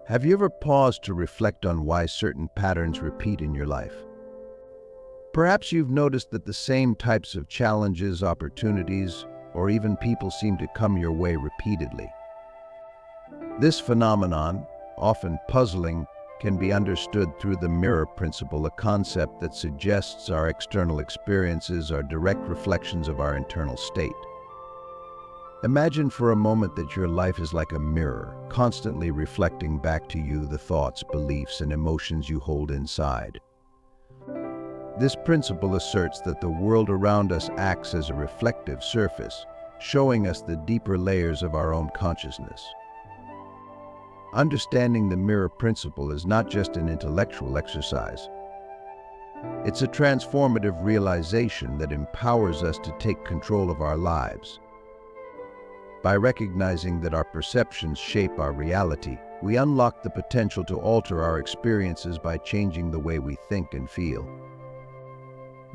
Have you ever paused to reflect on why certain patterns repeat in your life? Perhaps you've noticed that the same types of challenges, opportunities, or even people seem to come your way repeatedly. This phenomenon, often puzzling, can be understood through the mirror principle, a concept that suggests our external experiences are direct reflections of our internal state. Imagine for a moment that your life is like a mirror, constantly reflecting back to you the thoughts, beliefs, and emotions you hold inside. This principle asserts that the world around us acts as a reflective surface, showing us the deeper layers of our own consciousness. Understanding the mirror principle is not just an intellectual exercise. It's a transformative realization that empowers us to take control of our lives. By recognizing that our perceptions shape our reality, we unlock the potential to alter our experiences by changing the way we think and feel.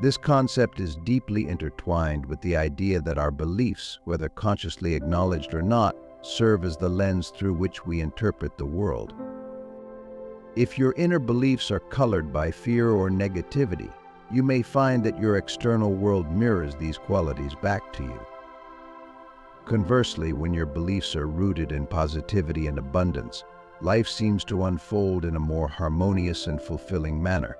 This concept is deeply intertwined with the idea that our beliefs, whether consciously acknowledged or not, serve as the lens through which we interpret the world. If your inner beliefs are colored by fear or negativity, you may find that your external world mirrors these qualities back to you. Conversely, when your beliefs are rooted in positivity and abundance, life seems to unfold in a more harmonious and fulfilling manner.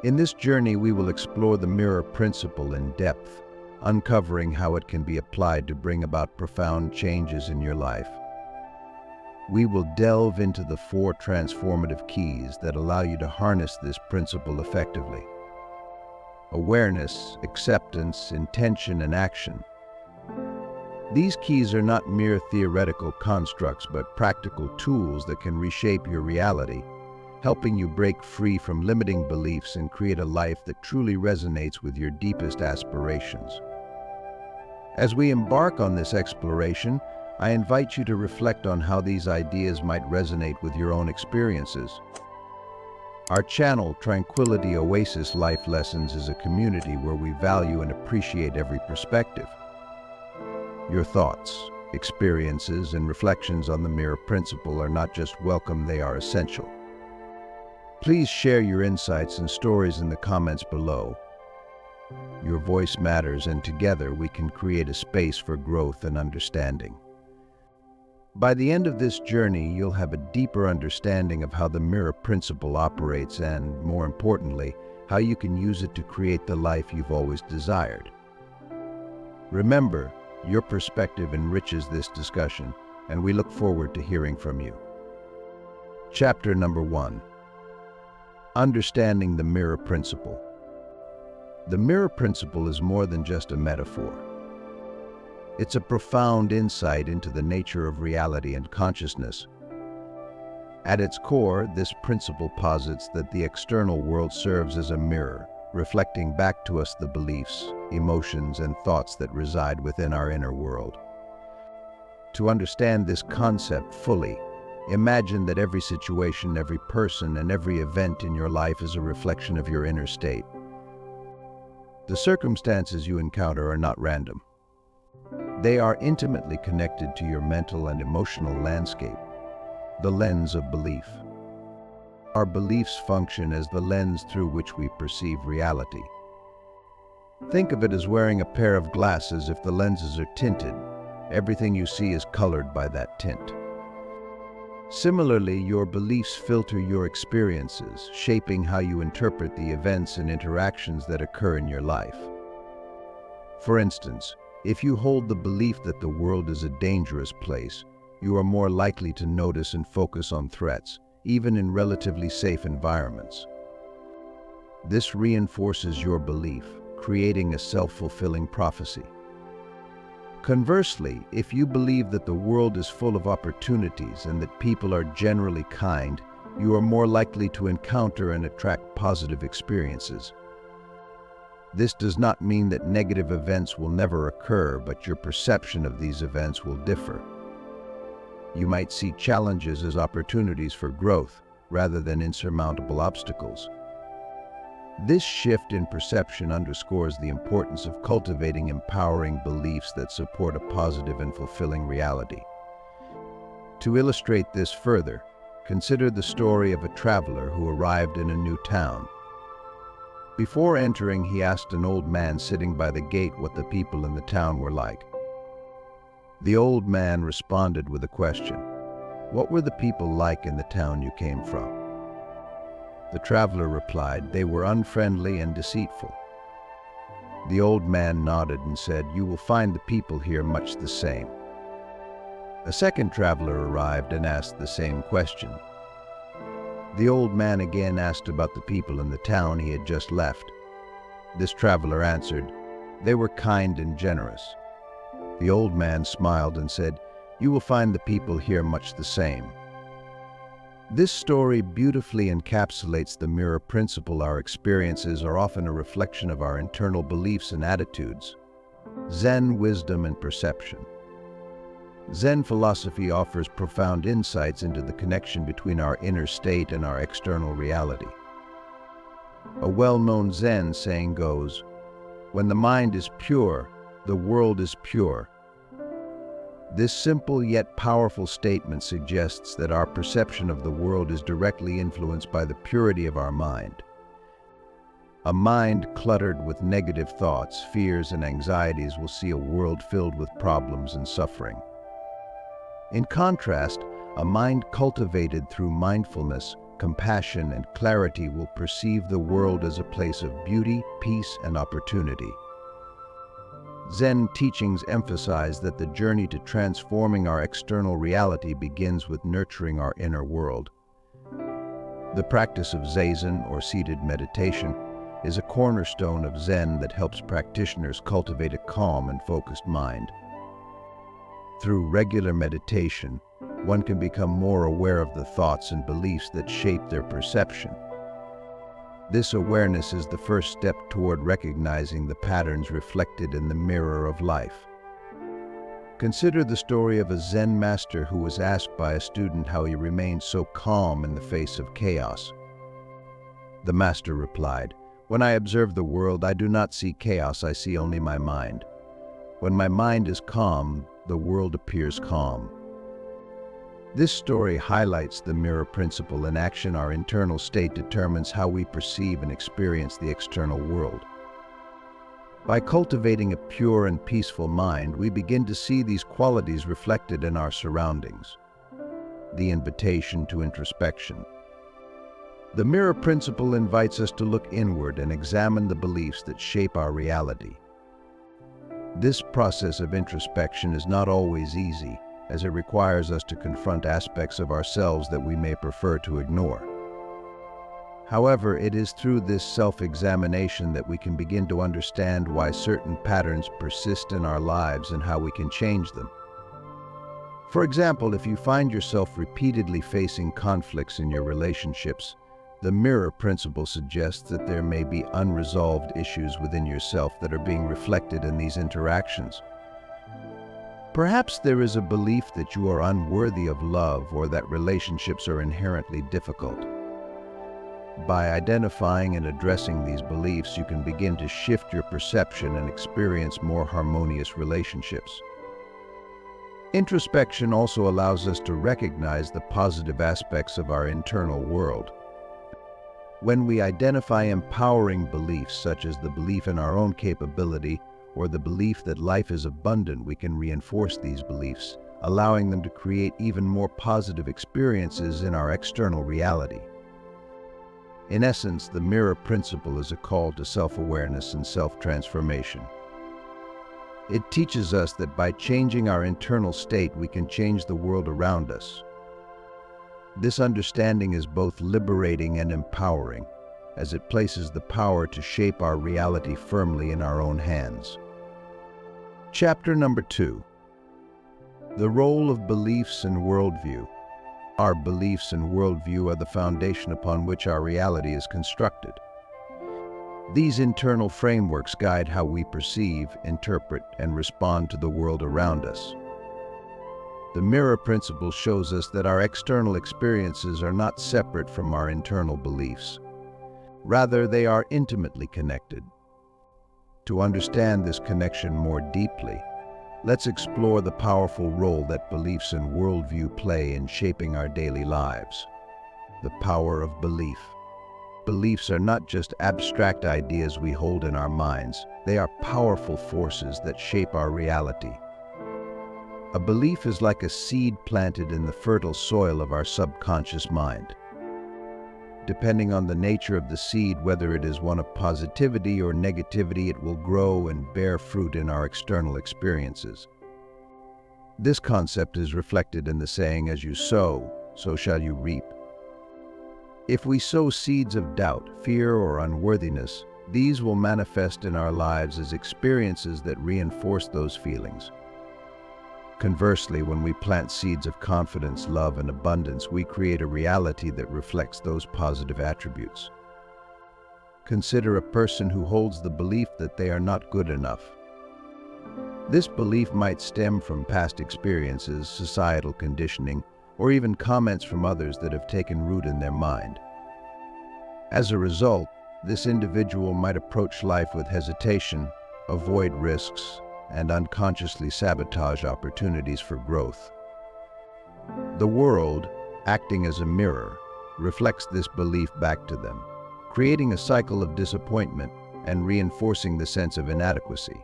In this journey, we will explore the mirror principle in depth, uncovering how it can be applied to bring about profound changes in your life. We will delve into the 4 transformative keys that allow you to harness this principle effectively. Awareness, acceptance, intention, and action. These keys are not mere theoretical constructs, but practical tools that can reshape your reality, helping you break free from limiting beliefs and create a life that truly resonates with your deepest aspirations. As we embark on this exploration, I invite you to reflect on how these ideas might resonate with your own experiences. Our channel, Tranquility, Oasis Life Lessons, is a community where we value and appreciate every perspective. Your thoughts, experiences, and reflections on the mirror principle are not just welcome, they are essential. Please share your insights and stories in the comments below. Your voice matters, and together we can create a space for growth and understanding. By the end of this journey, you'll have a deeper understanding of how the mirror principle operates and, more importantly, how you can use it to create the life you've always desired. Remember, your perspective enriches this discussion, and we look forward to hearing from you. Chapter number 1. Understanding the mirror principle. The mirror principle is more than just a metaphor. It's a profound insight into the nature of reality and consciousness. At its core, this principle posits that the external world serves as a mirror, reflecting back to us the beliefs, emotions, and thoughts that reside within our inner world. To understand this concept fully, imagine that every situation, every person, and every event in your life is a reflection of your inner state. The circumstances you encounter are not random. They are intimately connected to your mental and emotional landscape, the lens of belief. Our beliefs function as the lens through which we perceive reality. Think of it as wearing a pair of glasses. If the lenses are tinted, everything you see is colored by that tint. Similarly, your beliefs filter your experiences, shaping how you interpret the events and interactions that occur in your life. For instance, if you hold the belief that the world is a dangerous place, you are more likely to notice and focus on threats, even in relatively safe environments. This reinforces your belief, creating a self-fulfilling prophecy. Conversely, if you believe that the world is full of opportunities and that people are generally kind, you are more likely to encounter and attract positive experiences. This does not mean that negative events will never occur, but your perception of these events will differ. You might see challenges as opportunities for growth, rather than insurmountable obstacles. This shift in perception underscores the importance of cultivating empowering beliefs that support a positive and fulfilling reality. To illustrate this further, consider the story of a traveler who arrived in a new town. Before entering, he asked an old man sitting by the gate what the people in the town were like. The old man responded with a question: "What were the people like in the town you came from?" The traveler replied, "They were unfriendly and deceitful." The old man nodded and said, "You will find the people here much the same." A second traveler arrived and asked the same question. The old man again asked about the people in the town he had just left. This traveler answered, "They were kind and generous." The old man smiled and said, "You will find the people here much the same." This story beautifully encapsulates the mirror principle. Our experiences are often a reflection of our internal beliefs and attitudes. Zen wisdom and perception. Zen philosophy offers profound insights into the connection between our inner state and our external reality. A well-known Zen saying goes, "When the mind is pure, the world is pure." This simple yet powerful statement suggests that our perception of the world is directly influenced by the purity of our mind. A mind cluttered with negative thoughts, fears, and anxieties will see a world filled with problems and suffering. In contrast, a mind cultivated through mindfulness, compassion, and clarity will perceive the world as a place of beauty, peace, and opportunity. Zen teachings emphasize that the journey to transforming our external reality begins with nurturing our inner world. The practice of Zazen, or seated meditation, is a cornerstone of Zen that helps practitioners cultivate a calm and focused mind. Through regular meditation, one can become more aware of the thoughts and beliefs that shape their perception. This awareness is the first step toward recognizing the patterns reflected in the mirror of life. Consider the story of a Zen master who was asked by a student how he remained so calm in the face of chaos. The master replied, "When I observe the world, I do not see chaos, I see only my mind. When my mind is calm, the world appears calm." This story highlights the mirror principle in action. Our internal state determines how we perceive and experience the external world. By cultivating a pure and peaceful mind, we begin to see these qualities reflected in our surroundings. The invitation to introspection. The mirror principle invites us to look inward and examine the beliefs that shape our reality. This process of introspection is not always easy, as it requires us to confront aspects of ourselves that we may prefer to ignore. However, it is through this self-examination that we can begin to understand why certain patterns persist in our lives and how we can change them. For example, if you find yourself repeatedly facing conflicts in your relationships, the mirror principle suggests that there may be unresolved issues within yourself that are being reflected in these interactions. Perhaps there is a belief that you are unworthy of love or that relationships are inherently difficult. By identifying and addressing these beliefs, you can begin to shift your perception and experience more harmonious relationships. Introspection also allows us to recognize the positive aspects of our internal world. When we identify empowering beliefs, such as the belief in our own capability or the belief that life is abundant, we can reinforce these beliefs, allowing them to create even more positive experiences in our external reality. In essence, the mirror principle is a call to self-awareness and self-transformation. It teaches us that by changing our internal state, we can change the world around us. This understanding is both liberating and empowering, as it places the power to shape our reality firmly in our own hands. Chapter number 2. The role of beliefs and worldview. Our beliefs and worldview are the foundation upon which our reality is constructed. These internal frameworks guide how we perceive, interpret, and respond to the world around us. The mirror principle shows us that our external experiences are not separate from our internal beliefs. Rather, they are intimately connected. To understand this connection more deeply, Let's explore the powerful role that beliefs and worldview play in shaping our daily lives. The power of belief. Beliefs are not just abstract ideas we hold in our minds. They are powerful forces that shape our reality. A belief is like a seed planted in the fertile soil of our subconscious mind. Depending on the nature of the seed, whether it is one of positivity or negativity, it will grow and bear fruit in our external experiences. This concept is reflected in the saying, "As you sow, so shall you reap." If we sow seeds of doubt, fear, or unworthiness, these will manifest in our lives as experiences that reinforce those feelings. Conversely, when we plant seeds of confidence, love, and abundance, we create a reality that reflects those positive attributes. Consider a person who holds the belief that they are not good enough. This belief might stem from past experiences, societal conditioning, or even comments from others that have taken root in their mind. As a result, this individual might approach life with hesitation, avoid risks, and unconsciously sabotage opportunities for growth. The world, acting as a mirror, reflects this belief back to them, creating a cycle of disappointment and reinforcing the sense of inadequacy.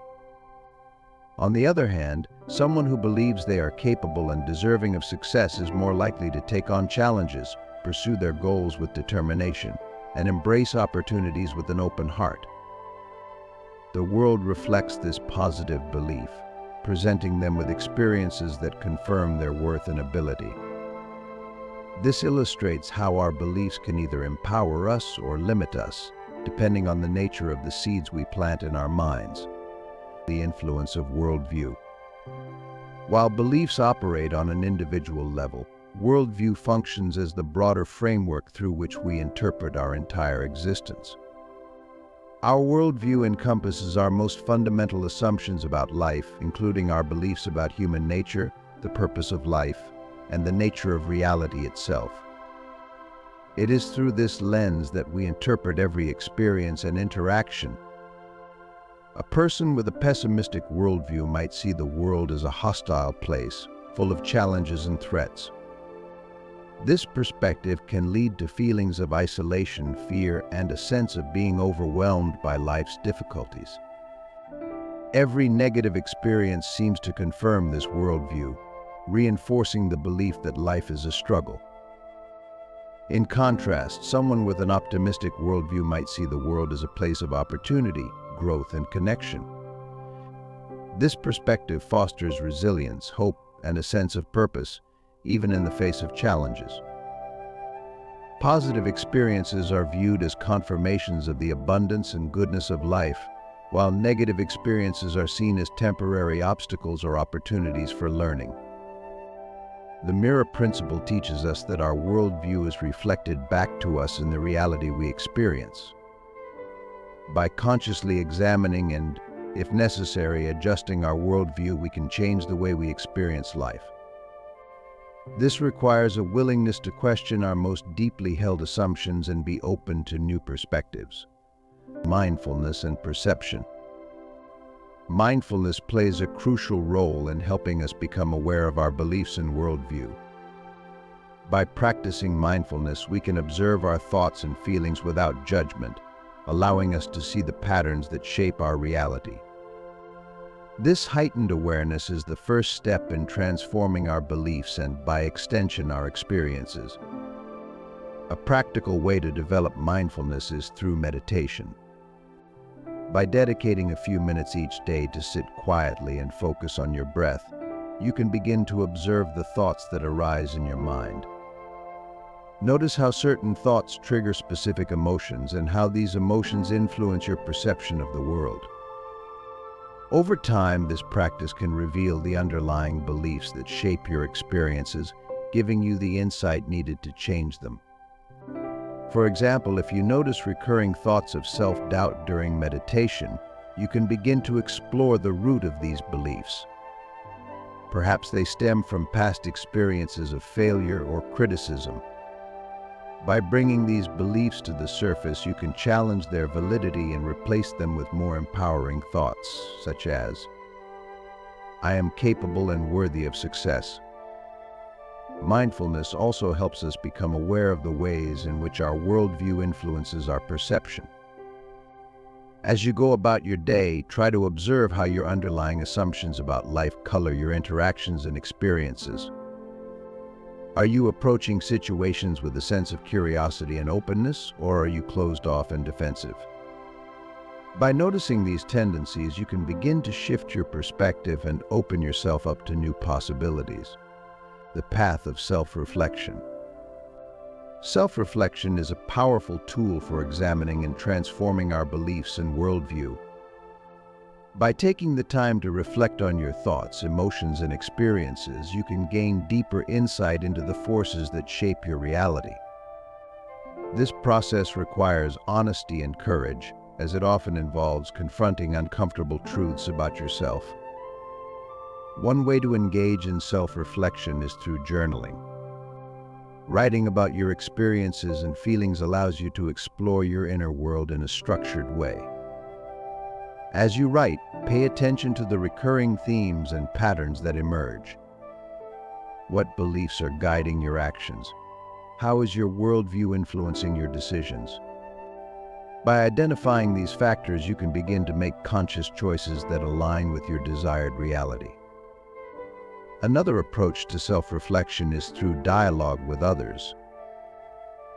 On the other hand, someone who believes they are capable and deserving of success is more likely to take on challenges, pursue their goals with determination, and embrace opportunities with an open heart. The world reflects this positive belief, presenting them with experiences that confirm their worth and ability. This illustrates how our beliefs can either empower us or limit us, depending on the nature of the seeds we plant in our minds. The influence of worldview. While beliefs operate on an individual level, worldview functions as the broader framework through which we interpret our entire existence. Our worldview encompasses our most fundamental assumptions about life, including our beliefs about human nature, the purpose of life, and the nature of reality itself. It is through this lens that we interpret every experience and interaction. A person with a pessimistic worldview might see the world as a hostile place, full of challenges and threats. This perspective can lead to feelings of isolation, fear, and a sense of being overwhelmed by life's difficulties. Every negative experience seems to confirm this worldview, reinforcing the belief that life is a struggle. In contrast, someone with an optimistic worldview might see the world as a place of opportunity, growth, and connection. This perspective fosters resilience, hope, and a sense of purpose, even in the face of challenges. Positive experiences are viewed as confirmations of the abundance and goodness of life, while negative experiences are seen as temporary obstacles or opportunities for learning. The mirror principle teaches us that our worldview is reflected back to us in the reality we experience. By consciously examining and, if necessary, adjusting our worldview, we can change the way we experience life. This requires a willingness to question our most deeply held assumptions and be open to new perspectives. Mindfulness and perception. Mindfulness plays a crucial role in helping us become aware of our beliefs and worldview. By practicing mindfulness, we can observe our thoughts and feelings without judgment, allowing us to see the patterns that shape our reality. This heightened awareness is the first step in transforming our beliefs and, by extension, our experiences. A practical way to develop mindfulness is through meditation. By dedicating a few minutes each day to sit quietly and focus on your breath, you can begin to observe the thoughts that arise in your mind. Notice how certain thoughts trigger specific emotions and how these emotions influence your perception of the world. Over time, this practice can reveal the underlying beliefs that shape your experiences, giving you the insight needed to change them. For example, if you notice recurring thoughts of self-doubt during meditation, you can begin to explore the root of these beliefs. Perhaps they stem from past experiences of failure or criticism. By bringing these beliefs to the surface, you can challenge their validity and replace them with more empowering thoughts, such as, I am capable and worthy of success. Mindfulness also helps us become aware of the ways in which our worldview influences our perception. As you go about your day, try to observe how your underlying assumptions about life color your interactions and experiences. Are you approaching situations with a sense of curiosity and openness, or are you closed off and defensive? By noticing these tendencies, you can begin to shift your perspective and open yourself up to new possibilities. The path of self-reflection. Self-reflection is a powerful tool for examining and transforming our beliefs and worldview. By taking the time to reflect on your thoughts, emotions, and experiences, you can gain deeper insight into the forces that shape your reality. This process requires honesty and courage, as it often involves confronting uncomfortable truths about yourself. One way to engage in self-reflection is through journaling. Writing about your experiences and feelings allows you to explore your inner world in a structured way. As you write, pay attention to the recurring themes and patterns that emerge. What beliefs are guiding your actions? How is your worldview influencing your decisions? By identifying these factors, you can begin to make conscious choices that align with your desired reality. Another approach to self-reflection is through dialogue with others.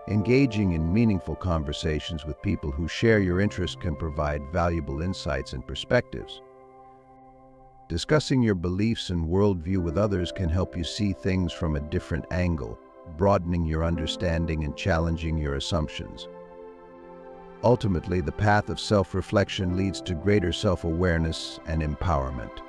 Engaging in meaningful conversations with people who share your interests can provide valuable insights and perspectives. Discussing your beliefs and worldview with others can help you see things from a different angle, broadening your understanding and challenging your assumptions. Ultimately, the path of self-reflection leads to greater self-awareness and empowerment.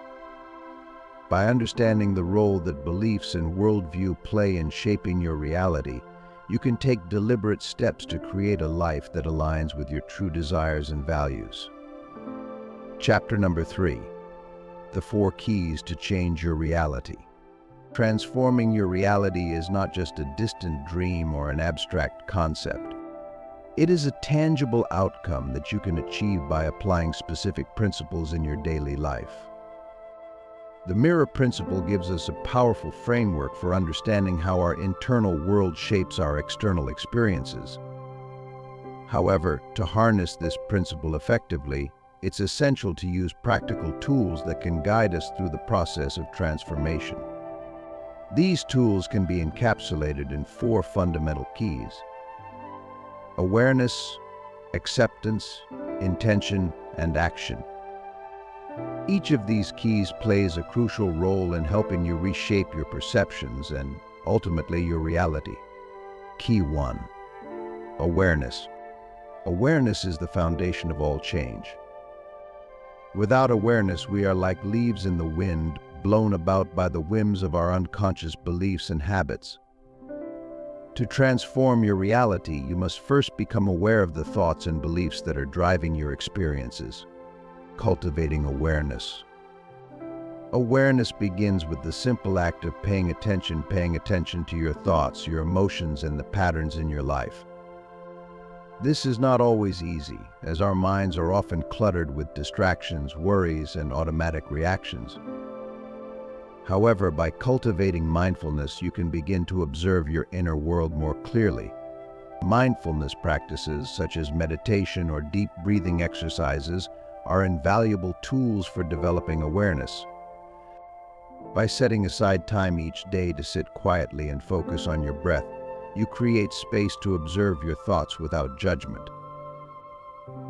By understanding the role that beliefs and worldview play in shaping your reality, you can take deliberate steps to create a life that aligns with your true desires and values. Chapter number 3. The 4 Keys to Change Your Reality. Transforming your reality is not just a distant dream or an abstract concept. It is a tangible outcome that you can achieve by applying specific principles in your daily life. The mirror principle gives us a powerful framework for understanding how our internal world shapes our external experiences. However, to harness this principle effectively, it's essential to use practical tools that can guide us through the process of transformation. These tools can be encapsulated in 4 fundamental keys: awareness, acceptance, intention, and action. Each of these keys plays a crucial role in helping you reshape your perceptions and, ultimately, your reality. Key 1. Awareness. Awareness is the foundation of all change. Without awareness, we are like leaves in the wind, blown about by the whims of our unconscious beliefs and habits. To transform your reality, you must first become aware of the thoughts and beliefs that are driving your experiences. Cultivating awareness. Awareness begins with the simple act of paying attention to your thoughts, your emotions, and the patterns in your life. This is not always easy, as our minds are often cluttered with distractions, worries, and automatic reactions. However, by cultivating mindfulness, you can begin to observe your inner world more clearly. Mindfulness practices, such as meditation or deep breathing exercises, are invaluable tools for developing awareness. By setting aside time each day to sit quietly and focus on your breath, you create space to observe your thoughts without judgment.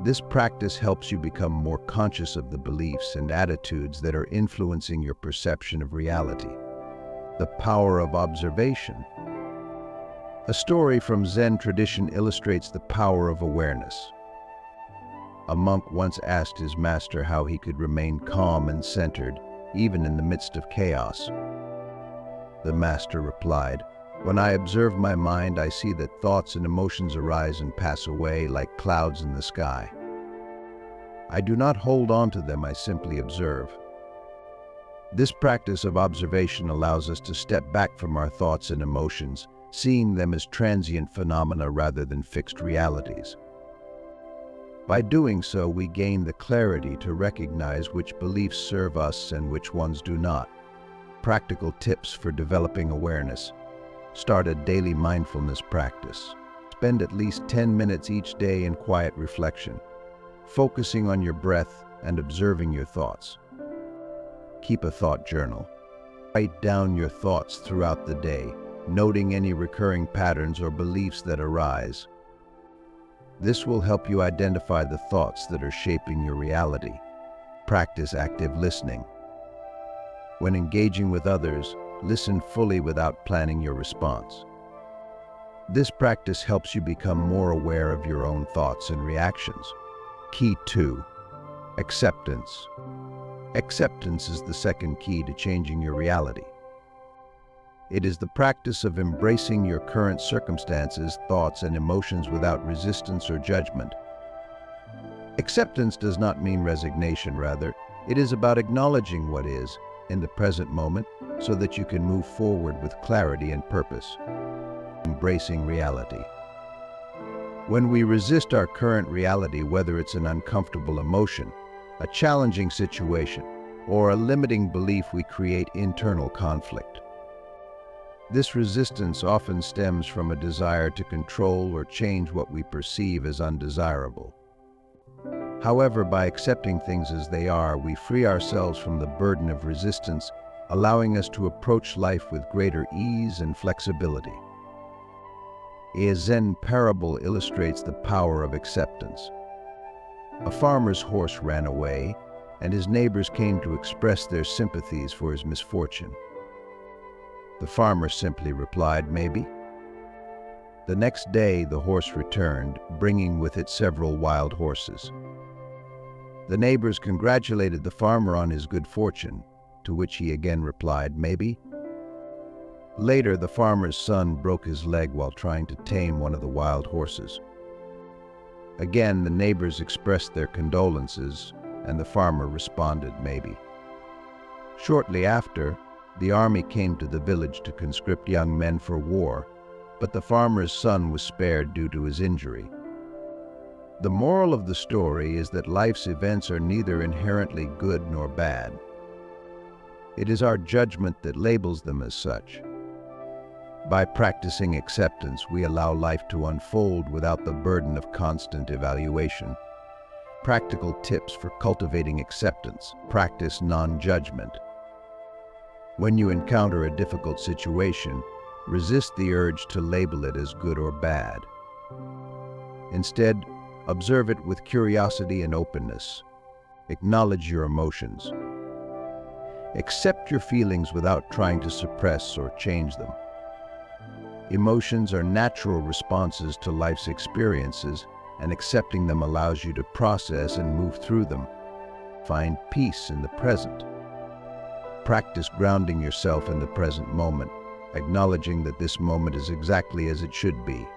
This practice helps you become more conscious of the beliefs and attitudes that are influencing your perception of reality. The power of observation. A story from Zen tradition illustrates the power of awareness. A monk once asked his master how he could remain calm and centered, even in the midst of chaos. The master replied, "When I observe my mind, I see that thoughts and emotions arise and pass away like clouds in the sky. I do not hold on to them, I simply observe." This practice of observation allows us to step back from our thoughts and emotions, seeing them as transient phenomena rather than fixed realities. By doing so, we gain the clarity to recognize which beliefs serve us and which ones do not. Practical tips for developing awareness. Start a daily mindfulness practice. Spend at least 10 minutes each day in quiet reflection, focusing on your breath and observing your thoughts. Keep a thought journal. Write down your thoughts throughout the day, noting any recurring patterns or beliefs that arise. This will help you identify the thoughts that are shaping your reality. Practice active listening. When engaging with others, listen fully without planning your response. This practice helps you become more aware of your own thoughts and reactions. Key 2. Acceptance. Acceptance is the second key to changing your reality. It is the practice of embracing your current circumstances, thoughts, and emotions without resistance or judgment. Acceptance does not mean resignation, rather, it is about acknowledging what is in the present moment so that you can move forward with clarity and purpose. Embracing reality. When we resist our current reality, whether it's an uncomfortable emotion, a challenging situation, or a limiting belief, we create internal conflict. This resistance often stems from a desire to control or change what we perceive as undesirable. However, by accepting things as they are, we free ourselves from the burden of resistance, allowing us to approach life with greater ease and flexibility. A Zen parable illustrates the power of acceptance. A farmer's horse ran away, and his neighbors came to express their sympathies for his misfortune. The farmer simply replied, "Maybe." The next day, the horse returned, bringing with it several wild horses. The neighbors congratulated the farmer on his good fortune, to which he again replied, "Maybe." Later, the farmer's son broke his leg while trying to tame one of the wild horses. Again, the neighbors expressed their condolences, and the farmer responded, "Maybe." Shortly after, the army came to the village to conscript young men for war, but the farmer's son was spared due to his injury. The moral of the story is that life's events are neither inherently good nor bad. It is our judgment that labels them as such. By practicing acceptance, we allow life to unfold without the burden of constant evaluation. Practical tips for cultivating acceptance. Practice non-judgment. When you encounter a difficult situation, resist the urge to label it as good or bad. Instead, observe it with curiosity and openness. Acknowledge your emotions. Accept your feelings without trying to suppress or change them. Emotions are natural responses to life's experiences, and accepting them allows you to process and move through them. Find peace in the present. Practice grounding yourself in the present moment, acknowledging that this moment is exactly as it should be.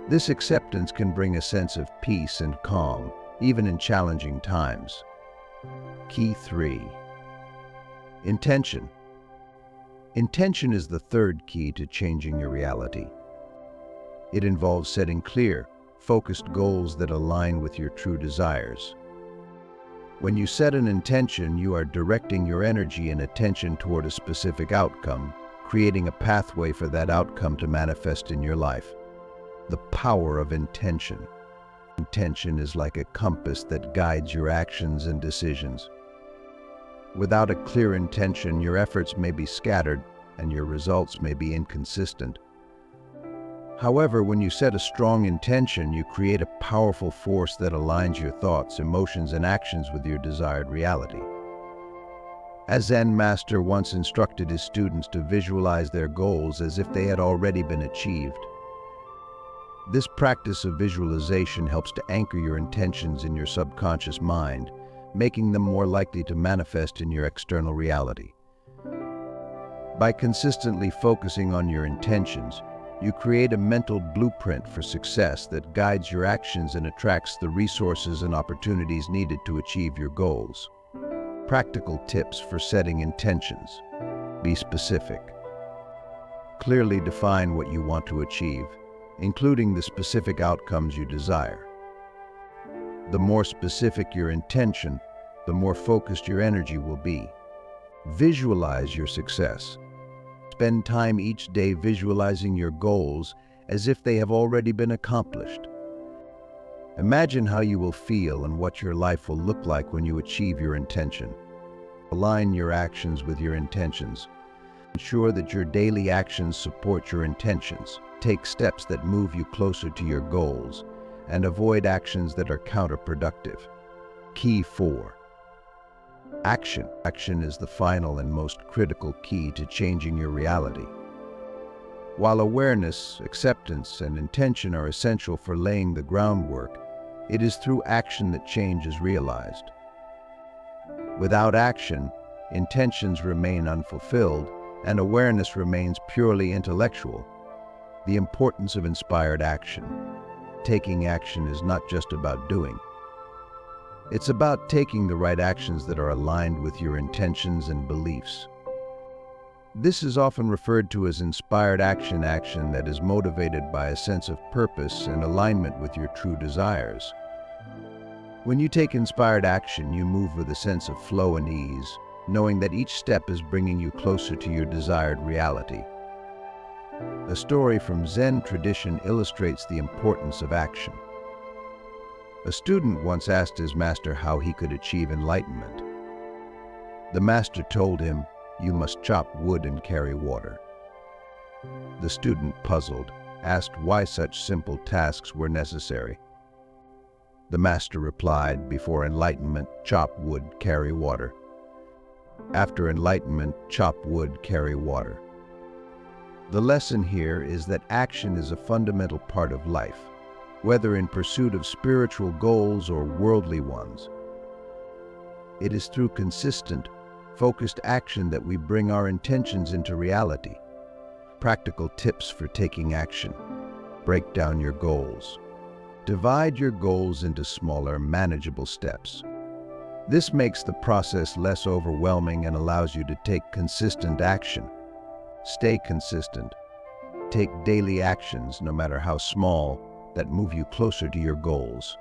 This acceptance can bring a sense of peace and calm, even in challenging times. Key 3. Intention. Intention is the third key to changing your reality. It involves setting clear, focused goals that align with your true desires. When you set an intention, you are directing your energy and attention toward a specific outcome, creating a pathway for that outcome to manifest in your life. The power of intention. Intention is like a compass that guides your actions and decisions. Without a clear intention, your efforts may be scattered and your results may be inconsistent. However, when you set a strong intention, you create a powerful force that aligns your thoughts, emotions, and actions with your desired reality. A Zen master once instructed his students to visualize their goals as if they had already been achieved. This practice of visualization helps to anchor your intentions in your subconscious mind, making them more likely to manifest in your external reality. By consistently focusing on your intentions, you create a mental blueprint for success that guides your actions and attracts the resources and opportunities needed to achieve your goals. Practical tips for setting intentions. Be specific. Clearly define what you want to achieve, including the specific outcomes you desire. The more specific your intention, the more focused your energy will be. Visualize your success. Spend time each day visualizing your goals as if they have already been accomplished. Imagine how you will feel and what your life will look like when you achieve your intention. Align your actions with your intentions. Ensure that your daily actions support your intentions. Take steps that move you closer to your goals, and avoid actions that are counterproductive. Key 4. Action. Action is the final and most critical key to changing your reality. While awareness, acceptance, and intention are essential for laying the groundwork, it is through action that change is realized. Without action, intentions remain unfulfilled, and awareness remains purely intellectual. The importance of inspired action. Taking action is not just about doing. It's about taking the right actions that are aligned with your intentions and beliefs. This is often referred to as inspired action that is motivated by a sense of purpose and alignment with your true desires. When you take inspired action, you move with a sense of flow and ease, knowing that each step is bringing you closer to your desired reality. A story from Zen tradition illustrates the importance of action. A student once asked his master how he could achieve enlightenment. The master told him, "You must chop wood and carry water." The student, puzzled, asked why such simple tasks were necessary. The master replied, "Before enlightenment, chop wood, carry water. After enlightenment, chop wood, carry water." The lesson here is that action is a fundamental part of life, whether in pursuit of spiritual goals or worldly ones. It is through consistent, focused action that we bring our intentions into reality. Practical tips for taking action. Break down your goals. Divide your goals into smaller, manageable steps. This makes the process less overwhelming and allows you to take consistent action. Stay consistent. Take daily actions, no matter how small, that move you closer to your goals.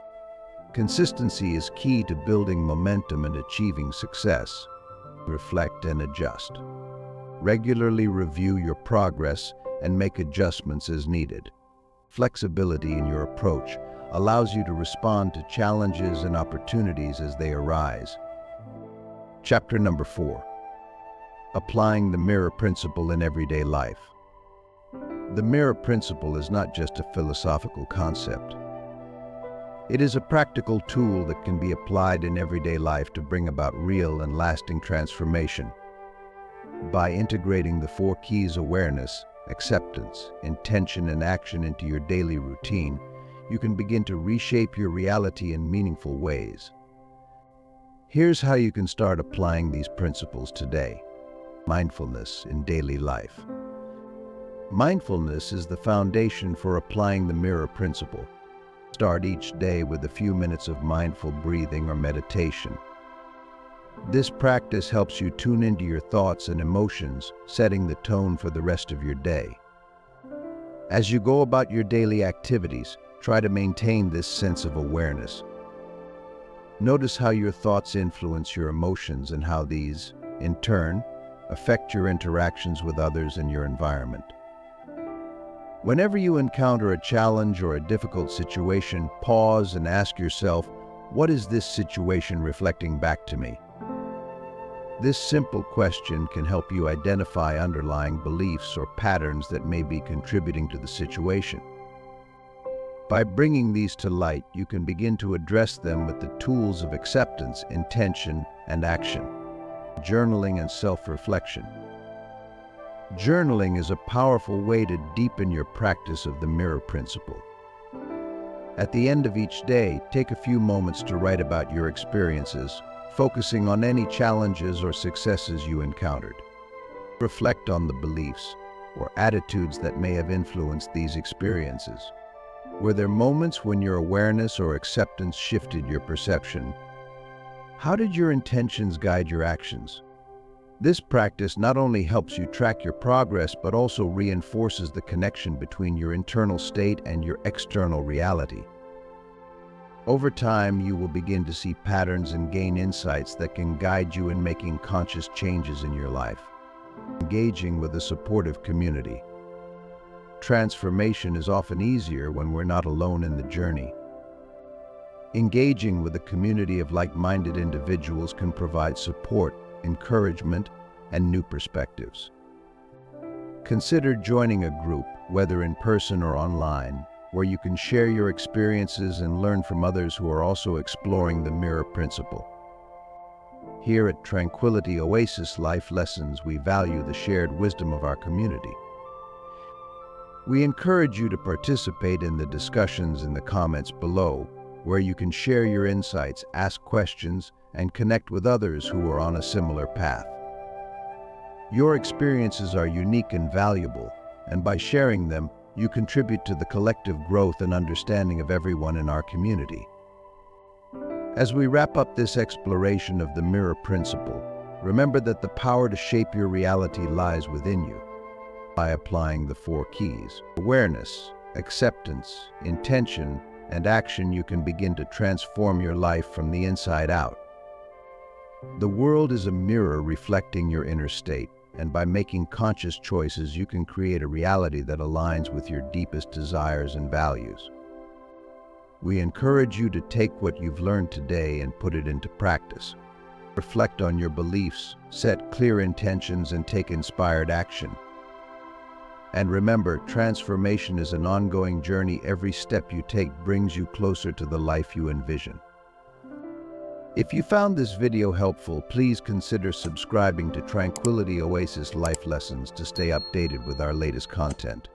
Consistency is key to building momentum and achieving success. Reflect and adjust. Regularly review your progress and make adjustments as needed. Flexibility in your approach allows you to respond to challenges and opportunities as they arise. Chapter number 4. Applying the mirror principle in everyday life. The mirror principle is not just a philosophical concept. It is a practical tool that can be applied in everyday life to bring about real and lasting transformation. By integrating the 4 keys: awareness, acceptance, intention, and action into your daily routine, you can begin to reshape your reality in meaningful ways. Here's how you can start applying these principles today. Mindfulness in daily life. Mindfulness is the foundation for applying the mirror principle. Start each day with a few minutes of mindful breathing or meditation. This practice helps you tune into your thoughts and emotions, setting the tone for the rest of your day. As you go about your daily activities, try to maintain this sense of awareness. Notice how your thoughts influence your emotions and how these, in turn, affect your interactions with others and your environment. Whenever you encounter a challenge or a difficult situation, pause and ask yourself, what is this situation reflecting back to me? This simple question can help you identify underlying beliefs or patterns that may be contributing to the situation. By bringing these to light, you can begin to address them with the tools of acceptance, intention, and action. Journaling and self-reflection. Journaling is a powerful way to deepen your practice of the mirror principle. At the end of each day, take a few moments to write about your experiences, focusing on any challenges or successes you encountered. Reflect on the beliefs or attitudes that may have influenced these experiences. Were there moments when your awareness or acceptance shifted your perception? How did your intentions guide your actions? This practice not only helps you track your progress, but also reinforces the connection between your internal state and your external reality. Over time, you will begin to see patterns and gain insights that can guide you in making conscious changes in your life. Engaging with a supportive community. Transformation is often easier when we're not alone in the journey. Engaging with a community of like-minded individuals can provide support, encouragement, and new perspectives. Consider joining a group, whether in person or online, where you can share your experiences and learn from others who are also exploring the mirror principle. Here at Tranquility Oasis Life Lessons, we value the shared wisdom of our community. We encourage you to participate in the discussions in the comments below, where you can share your insights, ask questions, and connect with others who are on a similar path. Your experiences are unique and valuable, and by sharing them, you contribute to the collective growth and understanding of everyone in our community. As we wrap up this exploration of the mirror principle, remember that the power to shape your reality lies within you. By applying the 4 keys: awareness, acceptance, intention, and action, you can begin to transform your life from the inside out. The world is a mirror reflecting your inner state, and by making conscious choices, you can create a reality that aligns with your deepest desires and values. We encourage you to take what you've learned today and put it into practice. Reflect on your beliefs, set clear intentions, and take inspired action. And remember, transformation is an ongoing journey. Every step you take brings you closer to the life you envision. If you found this video helpful, please consider subscribing to Tranquility Oasis Life Lessons to stay updated with our latest content.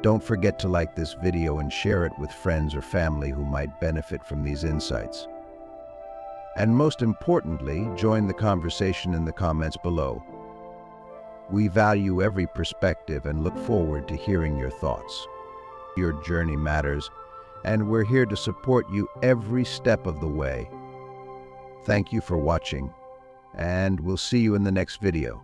Don't forget to like this video and share it with friends or family who might benefit from these insights. And most importantly, join the conversation in the comments below. We value every perspective and look forward to hearing your thoughts. Your journey matters, and we're here to support you every step of the way. Thank you for watching, and we'll see you in the next video.